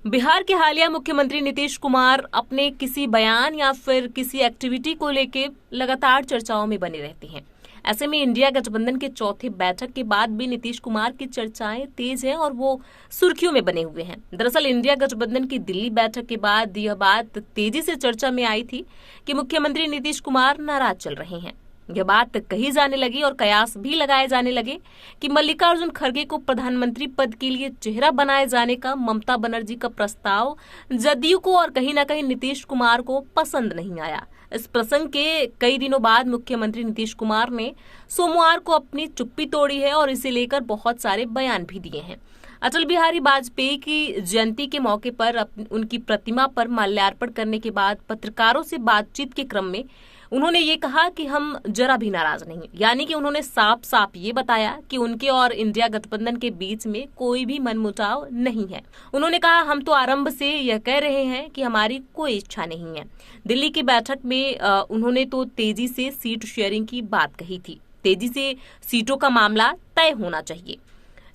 बिहार के हालिया मुख्यमंत्री नीतीश कुमार अपने किसी बयान या फिर किसी एक्टिविटी को लेके लगातार चर्चाओं में बने रहते हैं। ऐसे में इंडिया गठबंधन के चौथे बैठक के बाद भी नीतीश कुमार की चर्चाएं तेज हैं और वो सुर्खियों में बने हुए हैं। दरअसल इंडिया गठबंधन की दिल्ली बैठक के बाद यह बात तेजी से चर्चा में आई थी कि मुख्यमंत्री नीतीश कुमार नाराज चल रहे हैं। यह बात कही जाने लगी और कयास भी लगाए जाने लगे कि मल्लिकार्जुन खड़गे को प्रधानमंत्री पद के लिए चेहरा बनाए जाने का ममता बनर्जी का प्रस्ताव जदयू को और कहीं न कहीं नीतीश कुमार को पसंद नहीं आया। इस प्रसंग के कई दिनों बाद मुख्यमंत्री नीतीश कुमार ने सोमवार को अपनी चुप्पी तोड़ी है और इसे लेकर बहुत सारे बयान भी दिए हैं। अटल बिहारी वाजपेयी की जयंती के मौके पर उनकी प्रतिमा पर माल्यार्पण करने के बाद पत्रकारों से बातचीत के क्रम में उन्होंने ये कहा कि हम जरा भी नाराज नहीं, यानी कि उन्होंने साफ साफ ये बताया कि उनके और इंडिया गठबंधन के बीच में कोई भी मनमुटाव नहीं है। उन्होंने कहा, हम तो आरंभ से यह कह रहे हैं कि हमारी कोई इच्छा नहीं है। दिल्ली की बैठक में उन्होंने तो तेजी से सीट शेयरिंग की बात कही थी। तेजी से सीटों का मामला तय होना चाहिए।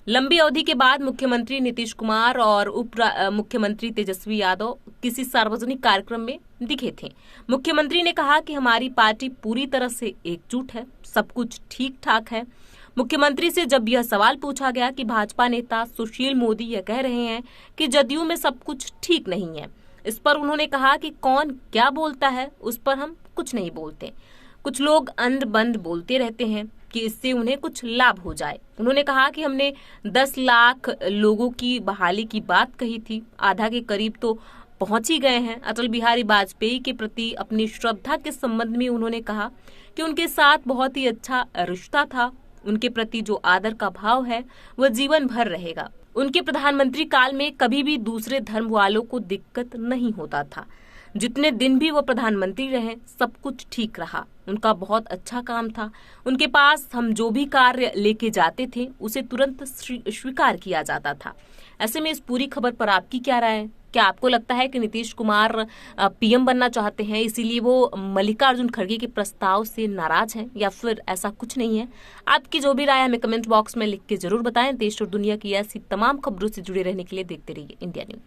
लंबी अवधि के बाद मुख्यमंत्री नीतीश कुमार और उप मुख्यमंत्री तेजस्वी यादव किसी सार्वजनिक कार्यक्रम में दिखे थे। मुख्यमंत्री ने कहा कि हमारी पार्टी पूरी तरह से एकजुट है, सब कुछ ठीक ठाक है। मुख्यमंत्री से जब यह सवाल पूछा गया कि भाजपा नेता सुशील मोदी यह कह रहे हैं कि जदयू में सब कुछ ठीक नहीं है, इस पर उन्होंने कहा कि कौन क्या बोलता है उस पर हम कुछ नहीं बोलते। कुछ लोग अंध बंद बोलते रहते हैं कि इससे उन्हें कुछ लाभ हो जाए। उन्होंने कहा कि हमने 10 लाख लोगों की बहाली की बात कही थी, आधा के करीब तो पहुंच ही गए हैं। अटल बिहारी वाजपेयी के प्रति अपनी श्रद्धा के संबंध में उन्होंने कहा कि उनके साथ बहुत ही अच्छा रिश्ता था। उनके प्रति जो आदर का भाव है वह जीवन भर रहेगा। उनके प्रधानमंत्री काल में कभी भी दूसरे धर्म वालों को दिक्कत नहीं होता था। जितने दिन भी वो प्रधानमंत्री रहे सब कुछ ठीक रहा। उनका बहुत अच्छा काम था। उनके पास हम जो भी कार्य लेके जाते थे उसे तुरंत स्वीकार किया जाता था। ऐसे में इस पूरी खबर पर आपकी क्या राय है? क्या आपको लगता है कि नीतीश कुमार पीएम बनना चाहते हैं इसीलिए वो मल्लिकार्जुन खड़गे के प्रस्ताव से नाराज हैं, या फिर ऐसा कुछ नहीं है? आपकी जो भी राय हमें कमेंट बॉक्स में लिख के जरूर बताएं। देश और दुनिया की ऐसी तमाम खबरों से जुड़े रहने के लिए देखते रहिए इंडिया न्यूज।